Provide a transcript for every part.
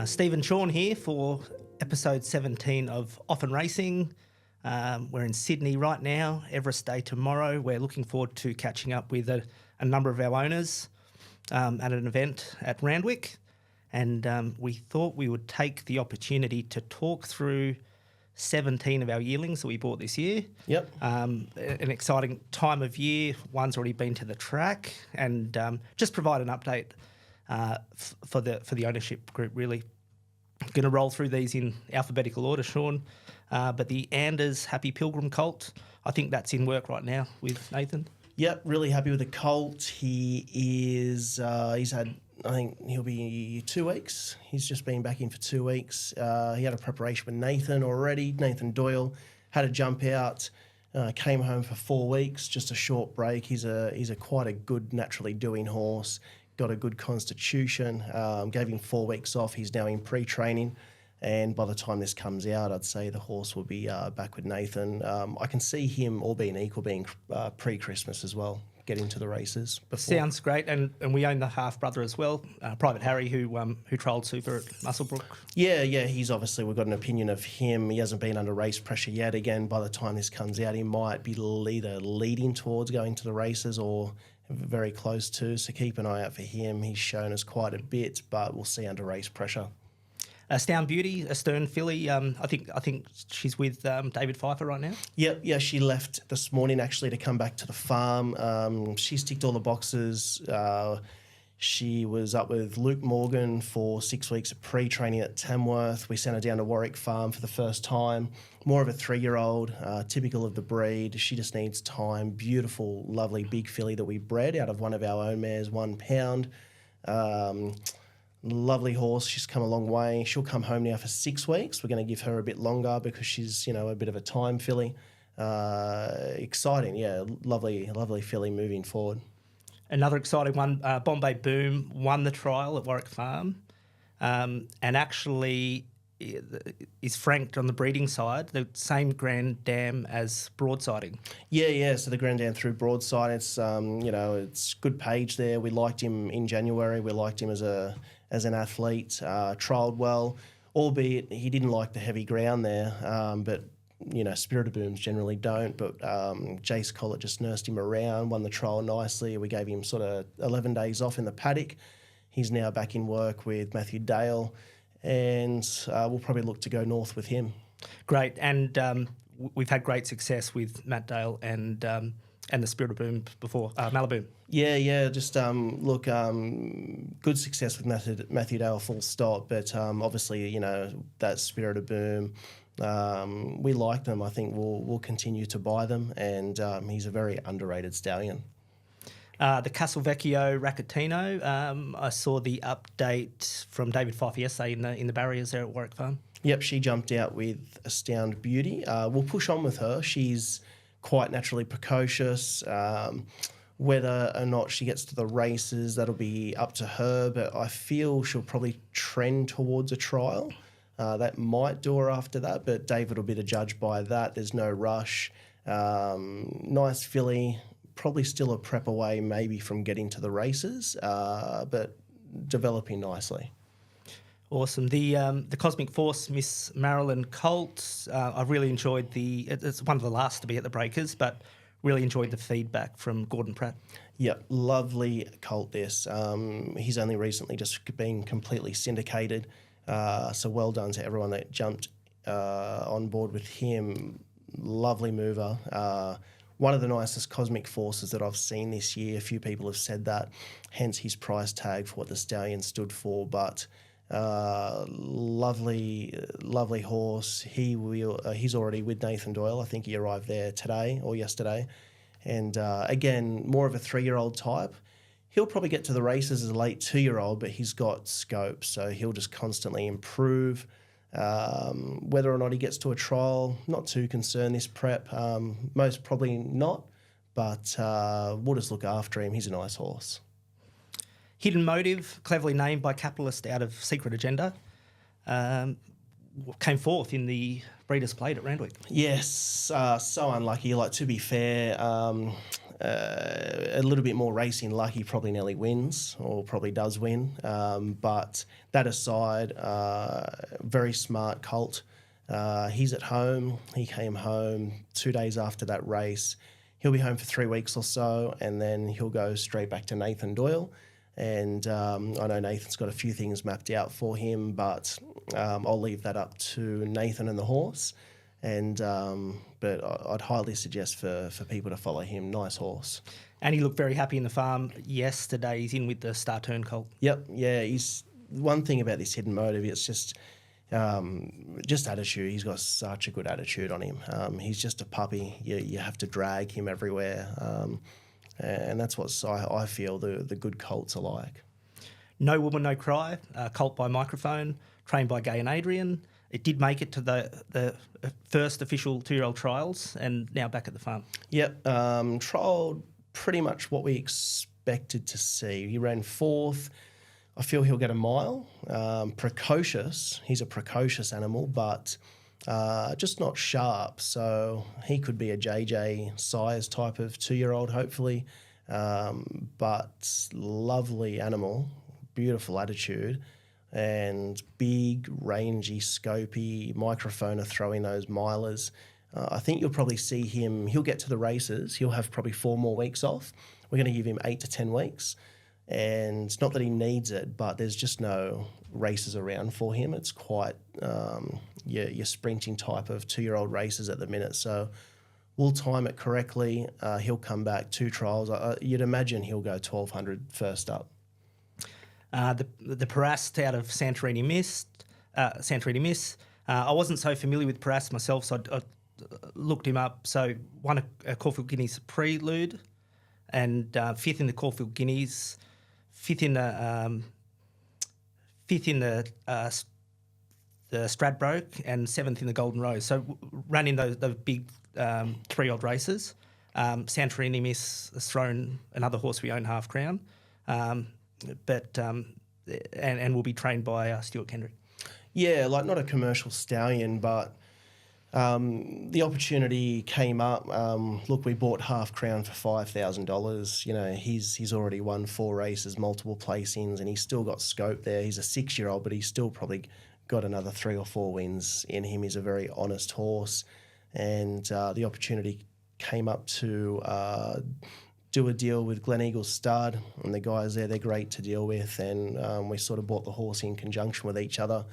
Steve and Sean here for episode 17 of Often Racing. We're in Sydney right now, Everest Day tomorrow. We're looking forward to catching up with a number of our owners at an event at Randwick. And we thought we would take the opportunity to talk through 17 of our yearlings that we bought this year. Yep. An exciting time of year. One's already been to the track, and just provide an update for the ownership group, really. I'm going to roll through these in alphabetical order, Sean. But the Anders Happy Pilgrim colt, I think that's in work right now with Nathan. Yep, really happy with the colt. He is, he's had, I think he'll be 2 weeks. He's just been back in for 2 weeks. He had a preparation with Nathan already. Nathan Doyle had a jump out, came home for 4 weeks, just a short break. He's a quite a good naturally doing horse, got a good constitution, gave him 4 weeks off. He's now in pre-training. And by the time this comes out, I'd say the horse will be back with Nathan. I can see him, all being equal, being pre-Christmas as well, getting to the races before. Sounds great. And we own the half-brother as well, Private Harry, who trialled super at Muswellbrook. Yeah, he's obviously, we've got an opinion of him. He hasn't been under race pressure yet. Again, by the time this comes out, he might be either leading towards going to the races or very close to. So keep an eye out for him. He's shown us quite a bit, but we'll see under race pressure. Stown Beauty, a Stern filly. I think she's with David Pfeiffer right now. Yep, yeah, she left this morning actually to come back to the farm. She's ticked all the boxes. She was up with Luke Morgan for 6 weeks of pre-training at Tamworth. We sent her down to Warwick Farm for the first time. More of a 3-year-old, typical of the breed. She just needs time. Beautiful, lovely big filly that we bred out of one of our own mares, 1 pound. Lovely horse. She's come a long way. She'll come home now for 6 weeks. We're going to give her a bit longer because she's, a bit of a time filly. Exciting, yeah. Lovely filly moving forward. Another exciting one, Bombay Boom, won the trial at Warwick Farm, and actually is franked on the breeding side, the same Grand Dam as Broadsiding. Yeah. So the Grand Dam through Broadside, it's it's good page there. We liked him in January. We liked him as an athlete. Trialled well, albeit he didn't like the heavy ground there. But Spirit of Booms generally don't. But Jace Collett just nursed him around, won the trial nicely. We gave him sort of 11 days off in the paddock. He's now back in work with Matthew Dale, and we'll probably look to go north with him. Great, and we've had great success with Matt Dale and the Spirit of Boom before, Malibu. Yeah, just good success with Matthew Dale, full stop. But obviously, that Spirit of Boom, we like them. I think we'll continue to buy them, and he's a very underrated stallion. The Castelvecchio Racketino, I saw the update from David Pfeiffer yesterday in the barriers there at Warwick Farm. Yep, she jumped out with Astound Beauty. We'll push on with her. She's quite naturally precocious. Whether or not she gets to the races, that'll be up to her, but I feel she'll probably trend towards a trial. That might do her after that, but David will be the judge by that. There's no rush. Nice filly, probably still a prep away maybe from getting to the races, but developing nicely. Awesome. The Cosmic Force Miss Marilyn Colt, I've really enjoyed it's one of the last to be at the Breakers, but really enjoyed the feedback from Gordon Pratt. Yep, lovely colt this. He's only recently just been completely syndicated, so well done to everyone that jumped on board with him. Lovely mover. One of the nicest Cosmic Forces that I've seen this year. A few people have said that, hence his price tag for what the stallion stood for, but lovely horse. He's already with Nathan Doyle. I think he arrived there today or yesterday. And again, more of a 3-year-old type. He'll probably get to the races as a late 2-year-old, but he's got scope, so he'll just constantly improve. Whether or not he gets to a trial, not too concerned this prep. Most probably not, but we'll just look after him. He's a nice horse. Hidden Motive, cleverly named by Capitalist out of Secret Agenda, came fourth in the Breeders' Plate at Randwick. Yes, so unlucky. To be fair, a little bit more racing luck, he probably nearly wins or probably does win. But that aside, very smart colt. He's at home. He came home 2 days after that race. He'll be home for 3 weeks or so, and then he'll go straight back to Nathan Doyle. And I know Nathan's got a few things mapped out for him, but I'll leave that up to Nathan and the horse. And but I'd highly suggest for people to follow him. Nice horse. And he looked very happy in the farm yesterday. He's in with the Star Turn colt. Yep, yeah. He's one thing about this Hidden Motive. It's just attitude. He's got such a good attitude on him. He's just a puppy. You have to drag him everywhere, and that's what I feel the good colts are like. No Woman, No Cry, colt by Microphone, trained by Gay and Adrian. It did make it to the first official 2-year-old trials and now back at the farm. Yep, trialled pretty much what we expected to see. He ran 4th. I feel he'll get a mile. Precocious. He's a precocious animal, but just not sharp. So he could be a JJ size type of 2-year-old, hopefully. But lovely animal, beautiful attitude, and big, rangy, scopy microphone throwing those milers. I think you'll probably see him. He'll get to the races. He'll have probably 4 more weeks off. We're going to give him 8 to 10 weeks. And not that he needs it, but there's just no races around for him. It's quite your sprinting type of 2-year-old races at the minute. So we'll time it correctly. He'll come back 2 trials. You'd imagine he'll go 1,200 first up. The Parast out of Santorini Miss. I wasn't so familiar with Parast myself, so I looked him up. So won a Caulfield Guineas Prelude, and 5th in the Caulfield Guineas. 5th in the Stradbroke, and 7th in the Golden Rose. So ran in those big 3-year-old races. Santorini Miss has thrown another horse we own, Half Crown, and will be trained by Stuart Kendrick. Yeah, like not a commercial stallion, but the opportunity came up. Look, we bought Half Crown for $5,000. You know, he's already won 4 races, multiple placings, and he's still got scope there. He's a 6-year-old, but he's still probably got another 3 or 4 wins in him. He's a very honest horse, and the opportunity came up to do a deal with Gleneagles Stud, and the guys there, they're great to deal with, and we sort of bought the horse in conjunction with each other.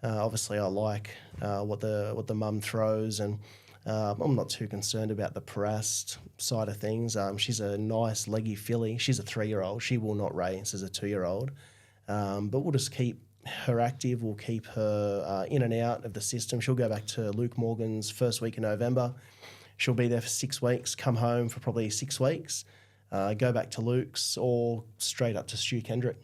Obviously, I like what the mum throws, and I'm not too concerned about the Parast side of things. She's a nice leggy filly. She's a 3-year-old. She will not race as a 2-year-old, but we'll just keep her active. We'll keep her in and out of the system. She'll go back to Luke Morgan's first week in November. She'll be there for 6 weeks, come home for probably 6 weeks, go back to Luke's, or straight up to Stu Kendrick.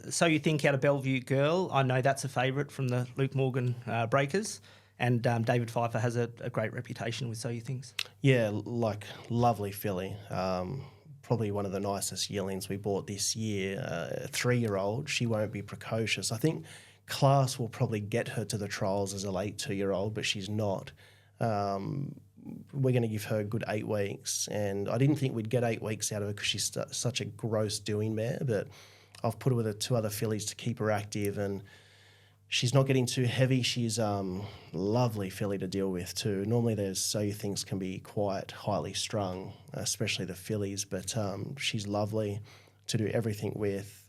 So you think out of Bellevue Girl, I know that's a favourite from the Luke Morgan breakers, and David Pfeiffer has a great reputation with So You Things. Yeah, like lovely filly. Probably one of the nicest yearlings we bought this year. A 3-year-old, she won't be precocious. I think class will probably get her to the trials as a late 2-year-old, but she's not. We're going to give her a good 8 weeks, and I didn't think we'd get 8 weeks out of her because she's such a gross doing mare, but I've put her with 2 other fillies to keep her active, and she's not getting too heavy. She's lovely filly to deal with too. Normally there's So You Things can be quite highly strung, especially the fillies, but she's lovely to do everything with.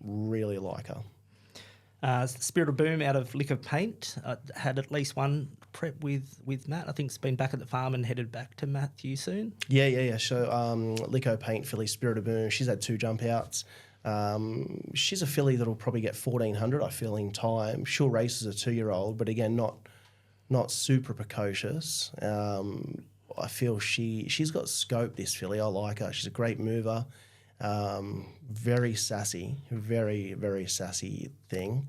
Really like her. Spirit of Boom out of Lick of Paint had at least one prep with Matt. I think it's been back at the farm and headed back to Matthew soon. Yeah. So Lick of Paint filly, Spirit of Boom, she's had 2 jump outs. She's a filly that'll probably get 1,400, I feel, in time. She'll race as a 2-year-old, but again, not super precocious. I feel she's got scope, this filly. I like her. She's a great mover. Very sassy, very, very sassy thing.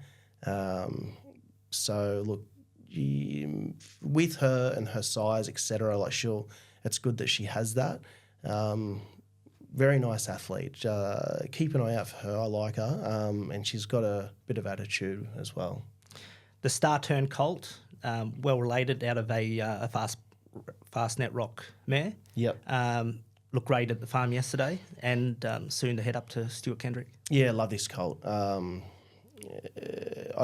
So look, with her and her size, etc., like it's good that she has that. Very nice athlete. Keep an eye out for her. I like her, and she's got a bit of attitude as well. The Star Turn colt, well related, out of a Fastnet Rock mare. Yep. Looked great at the farm yesterday, and soon to head up to Stuart Kendrick. Yeah, love this colt. I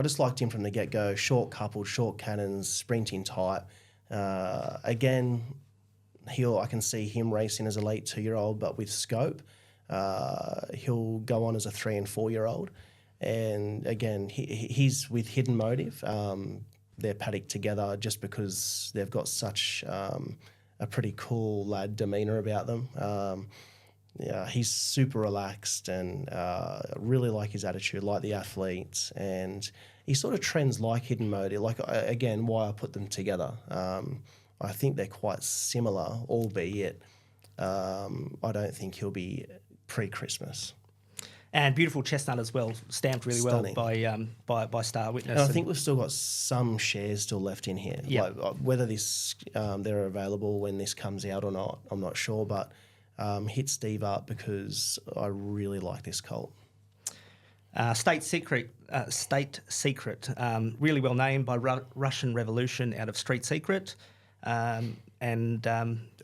just liked him from the get-go. Short coupled, short cannons, sprinting type. Again, I can see him racing as a late 2-year-old, but with scope. He'll go on as a 3 and 4-year-old. And again, he's with Hidden Motive. They're paddocked together just because they've got such a pretty cool lad demeanour about them. Yeah, he's super relaxed and really like his attitude, like the athletes, and he sort of trends like Hidden Motive. Like, again, why I put them together. I think they're quite similar, albeit I don't think he'll be pre-Christmas. And beautiful chestnut as well, stamped really Stunning. well by Star Witness. And I think we've still got some shares still left in here. Yeah. Like, whether they're available when this comes out or not, I'm not sure. But hit Steve up because I really like this colt. State Secret, really well named by Russian Revolution out of Street Secret, and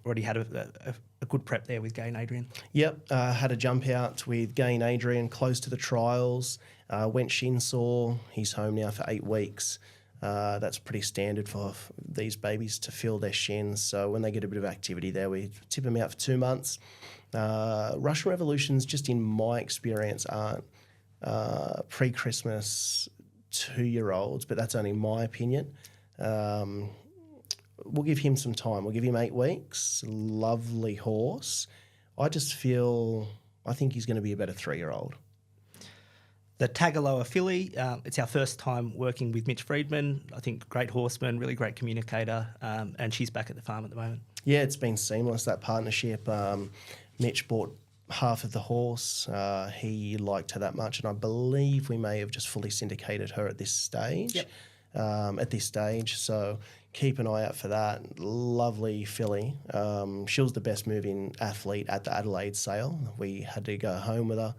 already had a good prep there with Gay and Adrian. Yep, had a jump out with Gay and Adrian close to the trials. Went shin sore. He's home now for 8 weeks. That's pretty standard for these babies to feel their shins. So when they get a bit of activity there, we tip them out for 2 months. Russian Revolutions, just in my experience, aren't pre-Christmas 2-year-olds, but that's only my opinion. We'll give him some time. We'll give him 8 weeks. Lovely horse. I think he's going to be a better 3-year-old. The Tagaloa filly, it's our first time working with Mitch Friedman. I think great horseman, really great communicator, and she's back at the farm at the moment. Yeah, it's been seamless, that partnership. Mitch bought half of the horse. He liked her that much, and I believe we may have just fully syndicated her at this stage. Yep. So keep an eye out for that. Lovely filly. She was the best moving athlete at the Adelaide sale. We had to go home with her.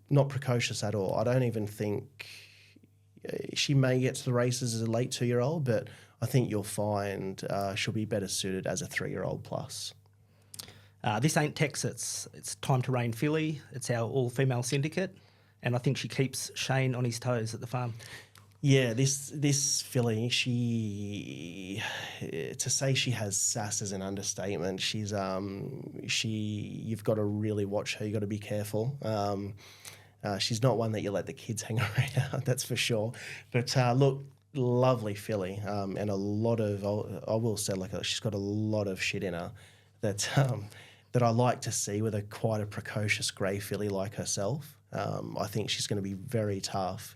Not precocious at all. I don't even think she may get to the races as a late 2-year-old, but I think you'll find she'll be better suited as a 3-year-old plus. This ain't Texas. It's Time to Reign filly. It's our all-female syndicate, and I think she keeps Shane on his toes at the farm. Yeah, this filly, to say she has sass is an understatement. You've got to really watch her. You've got to be careful. She's not one that you let the kids hang around, that's for sure. But look, lovely filly, and a lot of, I will say, she's got a lot of shit in her that I like to see with quite a precocious grey filly like herself. I think she's going to be very tough.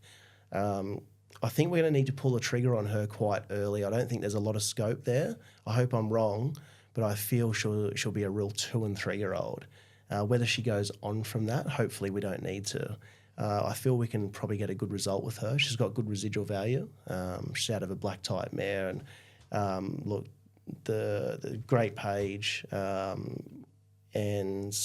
I think we're going to need to pull the trigger on her quite early. I don't think there's a lot of scope there. I hope I'm wrong, but I feel she'll be a real 2 and 3-year-old. Whether she goes on from that, hopefully we don't need to. I feel we can probably get a good result with her. She's got good residual value. She's out of a black type mare, and look, the great page, and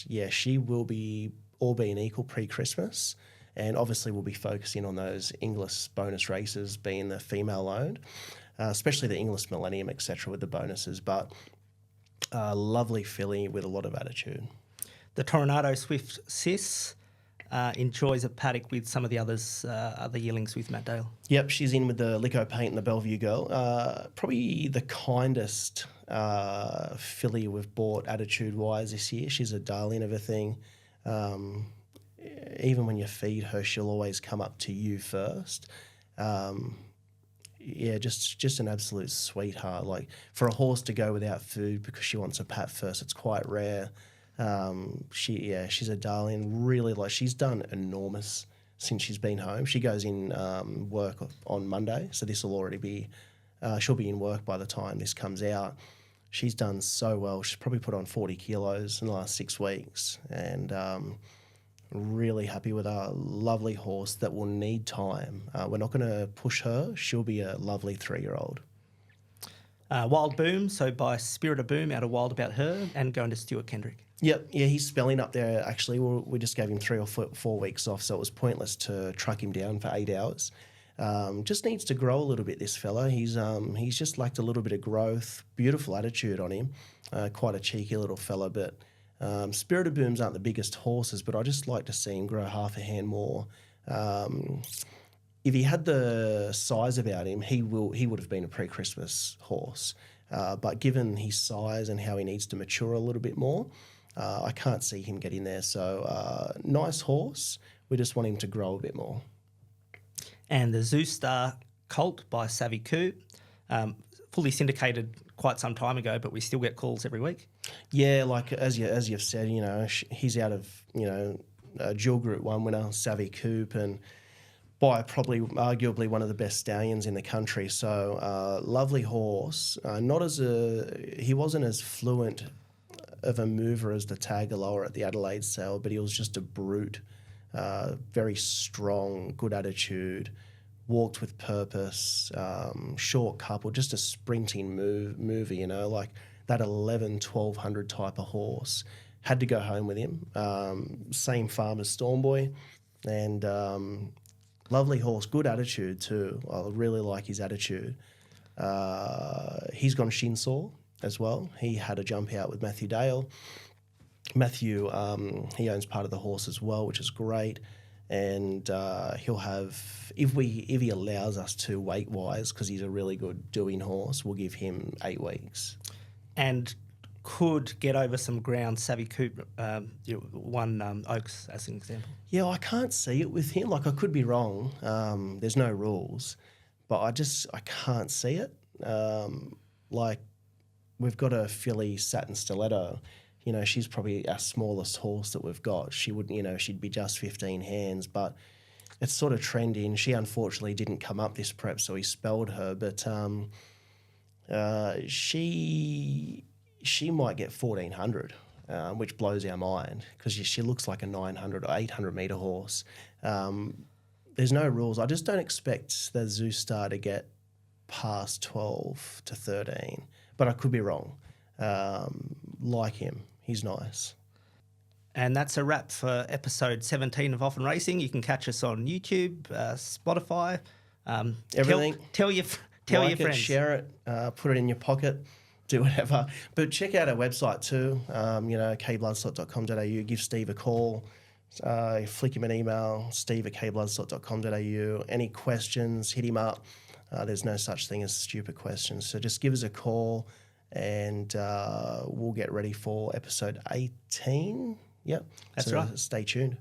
yeah, she will be all being equal pre-Christmas. And obviously we'll be focusing on those English bonus races being the female-owned, especially the English Millennium, etc., with the bonuses. But lovely filly with a lot of attitude. The Tornado Swift Sis enjoys a paddock with some of the other yearlings with Matt Dale. Yep, she's in with the Lico Paint and the Bellevue Girl. Probably the kindest filly we've bought attitude-wise this year. She's a darling of a thing. Even when you feed her, she'll always come up to you first. Yeah, just an absolute sweetheart. Like, for a horse to go without food because she wants a pat first, it's quite rare. She's a darling. Really, she's done enormous since she's been home. She goes in work on Monday, so this will already be. She'll be in work by the time this comes out. She's done so well. She's probably put on 40 kilos in the last 6 weeks, and really happy with her. Lovely horse that will need time. We're not going to push her. She'll be a lovely 3-year-old. Wild Boom, so by Spirit of Boom out of Wild About Her, and going to Stuart Kendrick. Yep, yeah, he's spelling up there actually. We just gave him 3 or 4 weeks off, so it was pointless to truck him down for 8 hours. Just needs to grow a little bit, this fella. He's just lacked a little bit of growth. Beautiful attitude on him. Quite a cheeky little fella, but Spirited Booms aren't the biggest horses, but I just like to see him grow half a hand more. If he had the size about him, he would have been a pre-Christmas horse. But given his size and how he needs to mature a little bit more, I can't see him getting there. So nice horse. We just want him to grow a bit more. And the Zeus Star Colt by Savvy Coup, fully syndicated quite some time ago, but we still get calls every week. Yeah, like as you've said, he's out of dual Group 1 winner, Savvy Coup, and by probably arguably one of the best stallions in the country. So lovely horse. He wasn't as fluent of a mover as the Tagaloa at the Adelaide sale, but he was just a brute. Very strong, good attitude, walked with purpose, short couple, just a sprinting mover, like that 1,100-1,200 type of horse. Had to go home with him. Same farm as Stormboy, and lovely horse, good attitude too. I really like his attitude. He's gone shin sore as well. He had a jump out with Matthew Dale. Matthew, he owns part of the horse as well, which is great. And he'll have, if he allows us to weight-wise, because he's a really good doing horse, we'll give him 8 weeks. And could get over some ground. Savvy Coop won Oaks as an example. Yeah, I can't see it with him. Like, I could be wrong. There's no rules, but I can't see it. Like, we've got a filly Satin Stiletto. She's probably our smallest horse that we've got. She would, she'd be just 15 hands, but it's sort of trending. She unfortunately didn't come up this prep, so he spelled her. But she might get 1,400, which blows our mind because she looks like a 900 or 800 metre horse. There's no rules. I just don't expect the Zeus Star to get past 12 to 13, but I could be wrong. Like him. He's nice. And that's a wrap for episode 17 of Often Racing. You can catch us on YouTube, Spotify. Everything. Tell your friends. Share it, put it in your pocket, do whatever. But check out our website too, kbloodstock.com.au. Give Steve a call. Flick him an email, steve@kbloodstock.com.au. Any questions, hit him up. There's no such thing as stupid questions. So just give us a call. And we'll get ready for episode 18. Yep. That's right. Stay tuned.